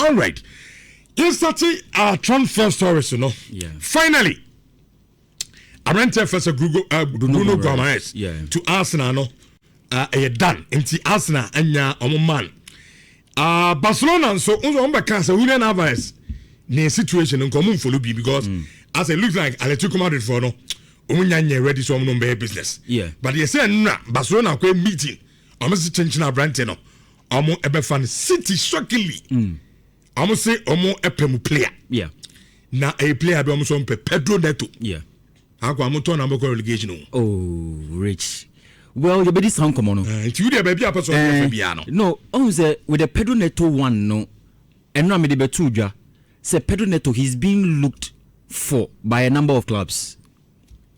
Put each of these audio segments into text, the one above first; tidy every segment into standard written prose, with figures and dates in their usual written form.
All right. Let's start our transfer stories, you know. Yeah. Finally, I ran to first Bruno Guimaraes to Arsenal. No, done. Into Arsenal and man. Barcelona so on back cancer Julian Alvarez. The situation in common for Luby because as it looks like Atletico Madrid for no, ready to no business. Yeah. But you say nah, Barcelona go meeting. Almost changing our brand, no. Almost ever fan City shockingly. Almost say almost a player. Yeah. Now a player be almost on Pedro Neto. Yeah. How come I'm turn about relegation? Oh, Rich. Well, you better sound come on. You the baby up so no, on say with the Pedro Neto one no, and now me the betuja. Say Pedro Neto, he's being looked for by a number of clubs.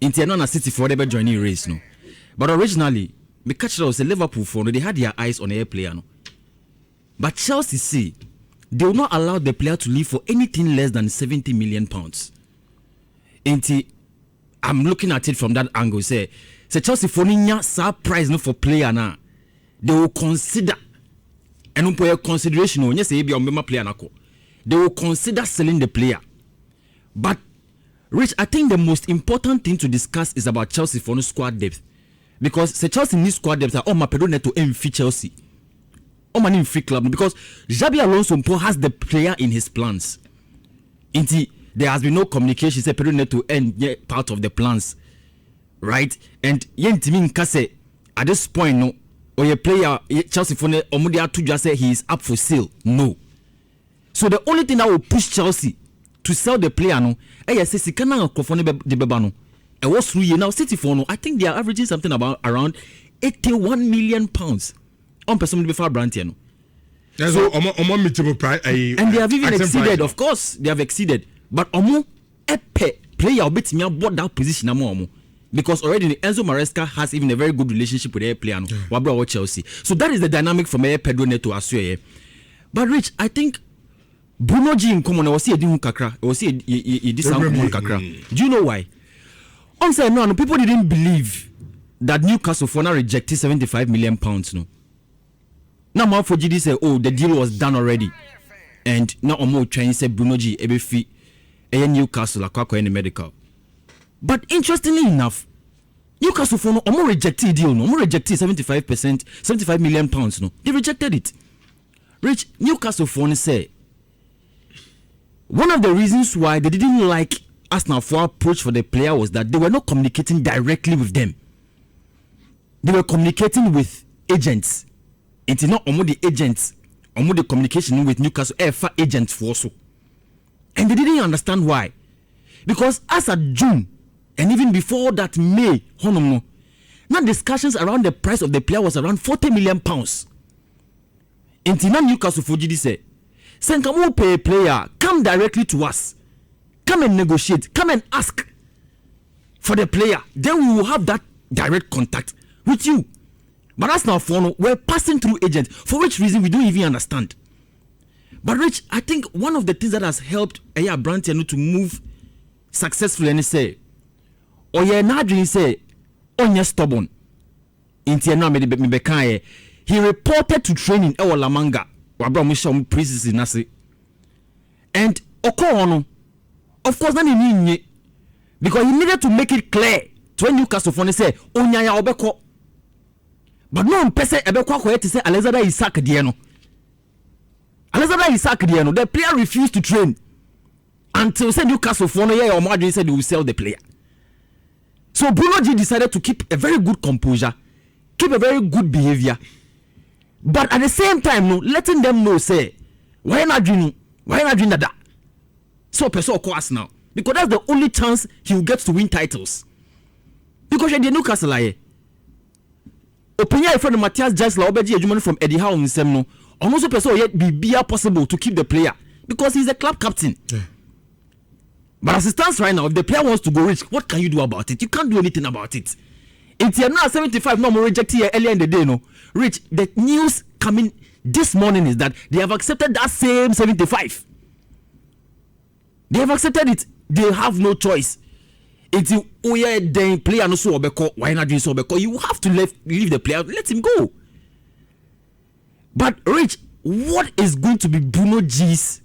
International City for whatever joining race no. But originally, me catch was a Liverpool for no, they had their eyes on a player no. But Chelsea see they will not allow the player to leave for anything less than 70 million pounds. I'm looking at it from that angle. Say Chelsea for ninya surprise no for player na. They will consider and for consideration when you say be on player na ko. They will consider selling the player. But Rich, I think the most important thing to discuss is about Chelsea for no squad depth. Because the Chelsea needs squad depth. Oh, my Pedro Neto fit Chelsea. Oh, my name free club. Because Xabi Alonso has the player in his plans. There has been no communication. Say Pedro Neto and part of the plans. Right? And at this point, no, or your player Chelsea for Omudia to just say he is up for sale. No. So the only thing that will push Chelsea to sell the player no, say Sikana Kofone de Bebano. It was 3 years now. City for no, I think they are averaging something about around 81 million pounds on person before brand no. So price, and they have even exceeded, of course, they have exceeded. But Omo player bit me bought that position Omo. Because already Enzo Maresca has even a very good relationship with their player no. Wabra Chelsea. So that is the dynamic from Pedro Neto as well. But Rich, I think Bruno Guimaraes come on, I was see a dimu kakra. I was see a disamu kakra. Do you know why? On say no, people didn't believe that Newcastle for now rejected 75 million pounds. No. Now more for GD say, oh, the deal was done already, and now Omo trying say Bruno G ebefi a Newcastle akwa in the medical. But interestingly enough, Newcastle for no Omo rejected deal. No, Omo rejected 75 million pounds. No, they rejected it. Rich Newcastle for no say. One of the reasons why they didn't like Arsenal for approach for the player was that they were not communicating directly with them. They were communicating with agents. It's not only the agents, only the communication with Newcastle agents for so. And they didn't understand why. Because as of June, and even before that May, now discussions around the price of the player was around 40 million pounds. And now Newcastle for GD say, Senkamu pay a player, come directly to us. Come and negotiate. Come and ask for the player. Then we will have that direct contact with you. But that's now for we're passing through agents. For which reason we don't even understand. But Rich, I think one of the things that has helped Brantiano to move successfully and say, or you're not doing say, on your stubborn. He reported to training Lamanga. And Okono, of course, not in because he needed to make it clear to when Newcastle phone say, Onyaya Obeko. But no one person Ebeko to say Alexander Isak Dieno. Alexander Isak Dieno, the player refused to train until say Newcastle phone or Madrid said they will sell the player. So Bruno G decided to keep a very good composure, keep a very good behavior. But at the same time, no, letting them know, say, why not doing that? So, person of course now, because that's the only chance he will get to win titles. Because you're the Newcastle, opinion from Matthias Jaisla, Obeji Ejumani from Eddie Howe in Semno, and also person yet be possible to keep the player because he's a club captain. Yeah. But as it stands right now, if the player wants to go rich, what can you do about it? You can't do anything about it. It's now 75, no more rejected here earlier in the day, no. Rich, the news coming this morning is that they have accepted that same 75. They have accepted it. They have no choice. It's then player no so obeko. Why not doing so obeko? You have to leave the player. Let him go. But Rich, what is going to be Bruno G's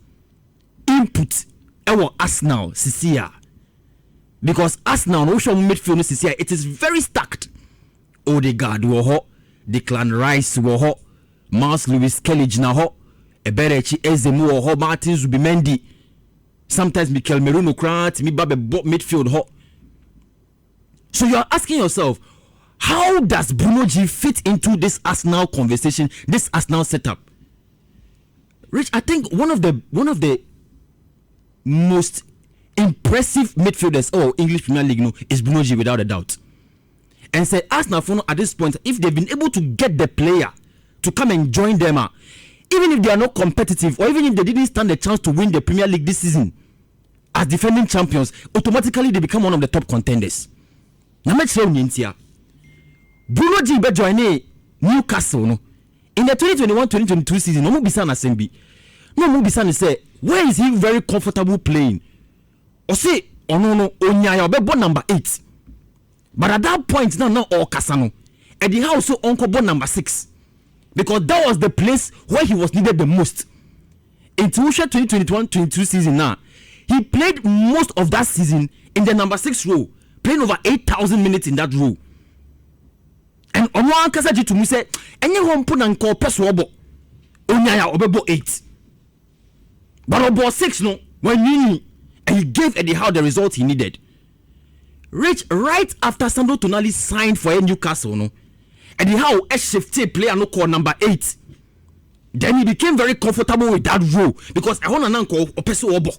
input our Arsenal Sisia? Because Arsenal no show midfield Sisia, it is very stacked. Odegaard wo ho, Declan Rice wo ho, Miles Lewis Kelly na ho, Eberechi Ezemu wo ho, Martin Zubimendi, sometimes Mikel Merino Krant, mi babe midfield ho. So you are asking yourself, how does Bruno G fit into this Arsenal conversation, this Arsenal setup? Rich, I think one of the most impressive midfielders English Premier League is Bruno G, without a doubt. And say Arsenal at this point, if they've been able to get the player to come and join them, even if they are not competitive, or even if they didn't stand a chance to win the Premier League this season as defending champions, automatically they become one of the top contenders. Now let's say Bruno G be join Newcastle no in the 2021-2022 season. No mo bisa na sembi. No mo bisa say where is he very comfortable playing? Or say no Onyaya be number 8. But at that point now all Kasano. And the house so Uncle number 6. Because that was the place where he was needed the most. In 2021-2022 season now, he played most of that season in the number 6 role, playing over 8,000 minutes in that role. And on one case to me say, any one put and call Peswobo, Onyaya Obebo 8. But Obo 6 no, when you and he gave Eddie Howe the result he needed. Rich right after Sandro Tonali signed for Newcastle no, Eddie Howe shifted player no call number 8. Then he became very comfortable with that role because I want to call Peswobo.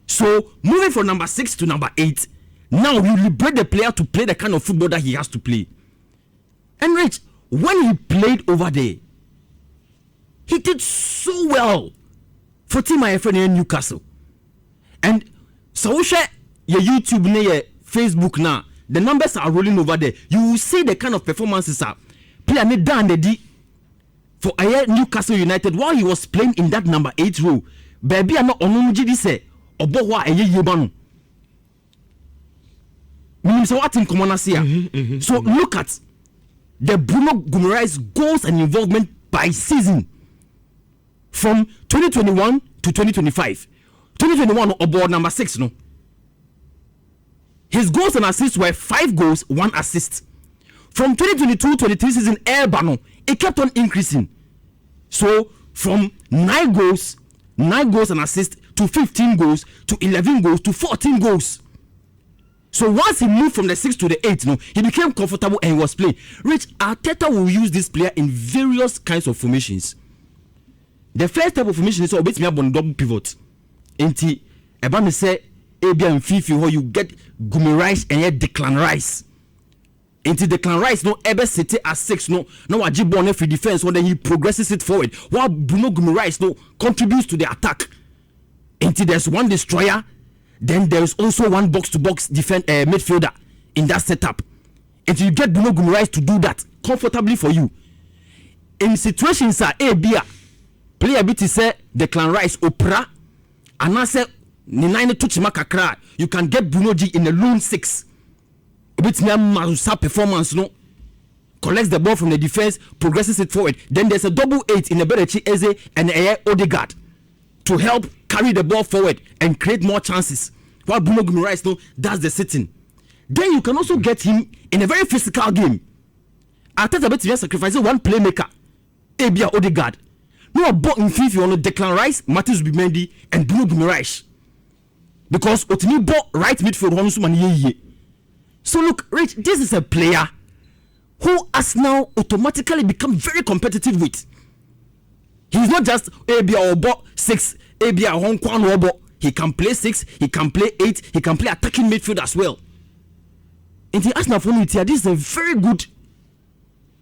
So moving from number 6 to number 8, now you liberate the player to play the kind of football that he has to play. And Rich, when he played over there, he did so well for Team IFN in Newcastle. And so your YouTube your Facebook now, the numbers are rolling over there. You will see the kind of performances are player made down the D for Newcastle United while he was playing in that number 8 role. Baby, I'm not on say Obowa Yebanu. So what in common here? So look at the Bruno Guimaraes goals and involvement by season from 2021 to 2025. 2021 aboard number 6 no. His goals and assists were 5 goals, 1 assist. From 2022-23 season, it kept on increasing. So from 9 goals and assists to 15 goals to 11 goals to 14 goals. So once he moved from the 6 to the 8, he became comfortable and he was playing. Rich, Arteta will use this player in various kinds of formations. The first type of formation is always me double pivot. Enti Ebane say Abian Fifi how you get Guimaraes and Declan Rice. Enti Declan Rice no ebe city at 6 no ajibone for defense when then he progresses it forward. While Bruno Guimaraes no contributes to the attack. Enti there's one destroyer. Then there's also one box-to-box midfielder in that setup. And you get Bruno Guimaraes to do that comfortably for you. In situations player bit say Declan Rice Opera and I say Ninaine Tuchima Kakra, you can get Bruno G in a lone 6. A bit Marusa performance no collects the ball from the defense, progresses it forward. Then there's a double 8 in the Berechi Eze and Odegaard to help carry the ball forward and create more chances. While Bruno Guimaraes does the sitting. Then you can also get him in a very physical game. After the bit sacrificing one playmaker, Abia Odegaard. No bought in FIFA on Declan Rice, Matheus Bimendi, and Bruno Guimaraes. Because Otini bought right midfield one. So look, Rich, this is a player who has now automatically become very competitive with. He's not just Abia or bought 6, Abia Hong Kong Robo. He can play 6, he can play 8, he can play attacking midfield as well. In the Arsenal for this is a very good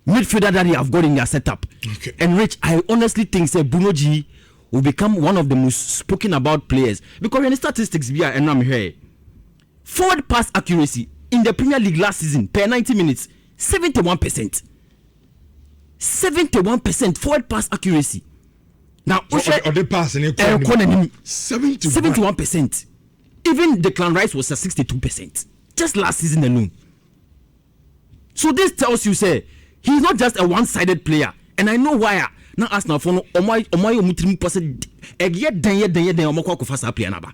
midfielder that they have got in their setup. Okay. And Rich, I honestly think Bruno G will become one of the most spoken about players because in the statistics we are and I'm here. Forward pass accuracy in the Premier League last season per 90 minutes 71%. 71% forward pass accuracy. Now, the pass in 71%. Even Declan Rice was at 62% just last season alone. So this tells you, say, he's not just a one-sided player. And I know why na Arsenal for no omai omutrim pose egye den omako fasa player na ba.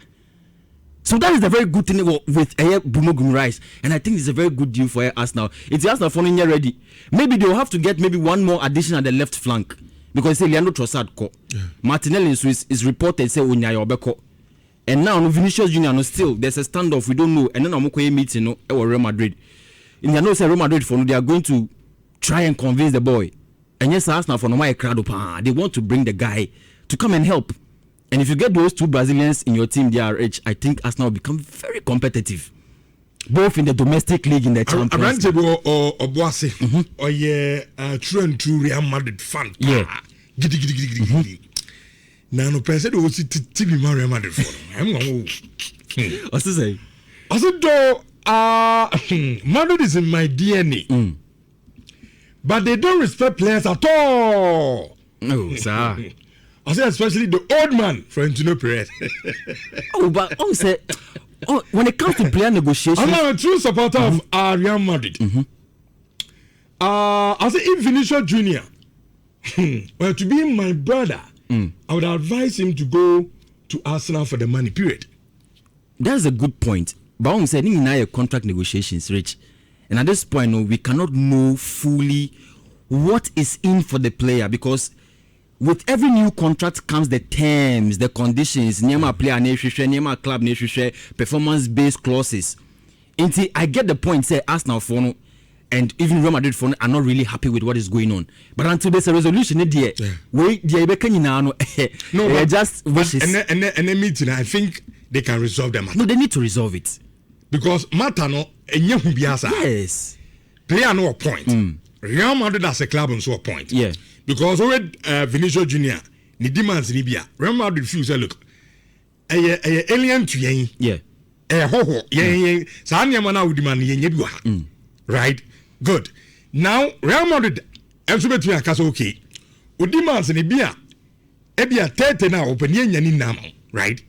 So that is a very good thing with Bruno Guimaraes, and I think it's a very good deal for Arsenal. It's Arsenal for not ready. Maybe they will have to get maybe one more addition at the left flank because say Leandro Trossard ko. Martinelli is reported say Onyayo Obeko. And now Vinicius Junior no still there's a standoff, we don't know. And then Amoko meeting no Real Madrid. In know say Real Madrid for they are going to try and convince the boy. And yes, Arsenal for no my crowd they want to bring the guy to come and help. And if you get those two Brazilians in your team, DRH, I think Arsenal will become very competitive, both in the domestic league in the Champions League. Or Boise, or true and true Real Madrid fan. Yeah. Now, no person who see TV Real Madrid for. What's to say? Also, Madrid is in my DNA, but they don't respect players at all. No, sir. I say especially the old man, Florentino Perez. But when it comes to player negotiations, I'm a true supporter of Real Madrid. I say if Vinicius Junior were to be my brother, I would advise him to go to Arsenal for the money. Period. That's a good point. But I'm saying in contract negotiations, Rich, and at this point, we cannot know fully what is in for the player because. With every new contract comes the terms, the conditions, Nema player, Nema club, performance-based clauses. Until I get the point, say Arsenal for and even Real Madrid for are not really happy with what is going on. But until there's a resolution, just wishes. And meeting, I think they can resolve them. No, they need to resolve it because Matano yes, player no point. Real Madrid as a club on so a point. Yeah. Because already Vinicius Junior, ni demands in Libya. Real Madrid feels look, alien to yen, ho, yen, Sanya mana would demand yen, right? Good. Now Real Madrid, Elizabeth Castle, okay, would demands in Libya, Ebia 30 now open yen nam, right?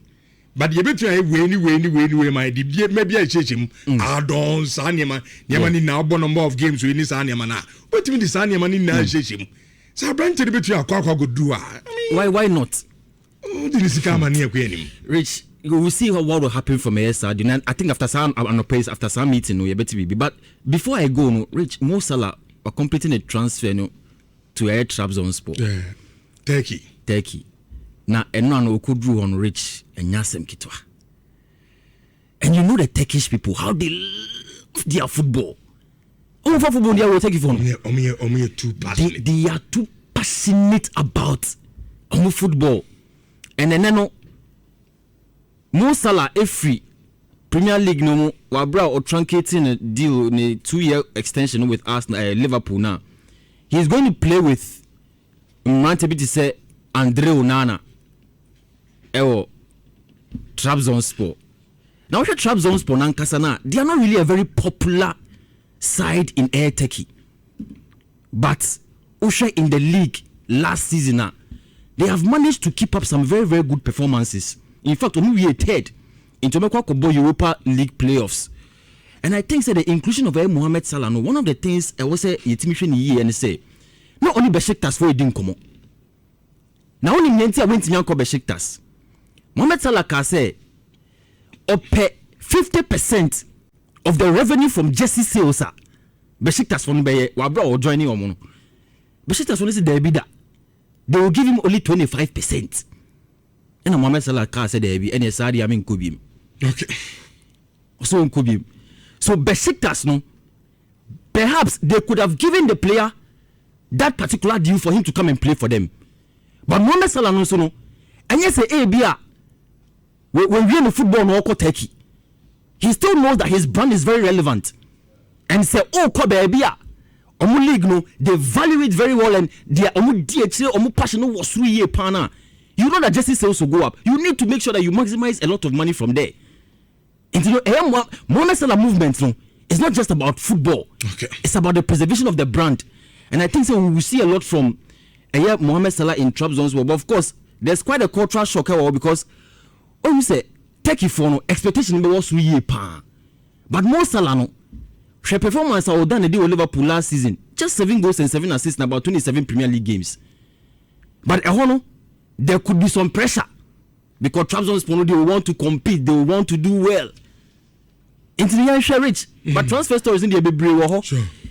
But you better way, my dear, maybe I change him. I don't Sanya Yamani now, one number of games with this Sanya mana. What do you mean the Sanya money now change him? So I bring to the bit you are good do. Why not? Rich, we will see what will happen from here side. I think after some meeting, we better be. But before I go, no, Rich, Mo Salah are completing a transfer to Trabzonspor. Yeah, Turkey. Now, and no could drew on Rich and Yasem Kitwa. And you know the Turkish people how they love their football. Oh, for football, they will take it from me. Too passionate. They are too passionate about football. And then Mo Salah free Premier League no Wabra or truncating a deal in a 2-year extension with Arsenal, Liverpool now. He's going to play with Mantebiti say Andre Onana. Trabzonspor. Now Trabzonspor and Kasana, they are not really a very popular side in Air Turkey, but Usha in the league last season they have managed to keep up some very, very good performances. In fact, we are third in Tomeko Europa League playoffs. And I think the inclusion of Mohamed Salah, one of the things I was say and say not only Besiktas for it didn't come. Now only Niente went to Yanko Besiktas. Mohamed Salah can say up 50% of the revenue from jersey sales Besiktas from Wabra or joining Omono. Besiktas only say they will give him only 25%. And Mohamed Salah can say there be any Saudi Kubim. Okay. So Kubim. So Besiktas no, perhaps they could have given the player that particular deal for him to come and play for them. But Mohamed Salah no so no. And yes, ABA when we in the football no Turkey. He still knows that his brand is very relevant. And say, oh, Kobebia, Omu League, no, they value it very well and their Omu DHC, Omu passion was 3 year pana. You know that justice sales will go up. You need to make sure that you maximize a lot of money from there. And you know, Mohamed Salah movement, no, it's not just about football. Okay. It's about the preservation of the brand. And I think so we will see a lot from Mohamed Salah in Trabzonspor. But of course, there's quite a cultural shock because when you say Turkey for no expectation was 3 year pan. But Mo Salah no, her performance I done the deal with Liverpool last season. Just 7 goals and 7 assists in about 27 Premier League games. but there could be some pressure because Trabzonspor they want to compete, they want to do well. Into the share rich, but transfer stories in the Bebre Waho.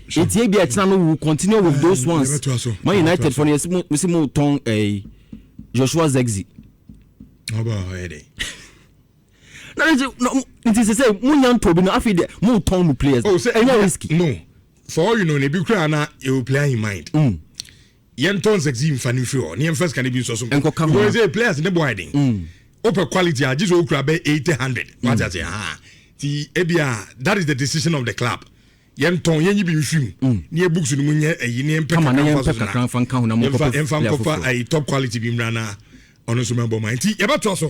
It's a channel will continue with those ones. Man United for the Missimo Tong a Joshua Zegzi. How about it? No, it is to say, Munyan Tobin, I feel that more tongue players. Oh, say, risky. No, for all you know, Nebuchadnezzar, you will play in mind. Yen tons exim fanny for near first can be so soon. And come players in the winding. Upper quality, I just will grab 800. What I say, the Ebia, that is the decision of the club. Yen ton yen you be film near books in Munya, a yen peck a top quality beam runner on a summer bomb. Ever toss.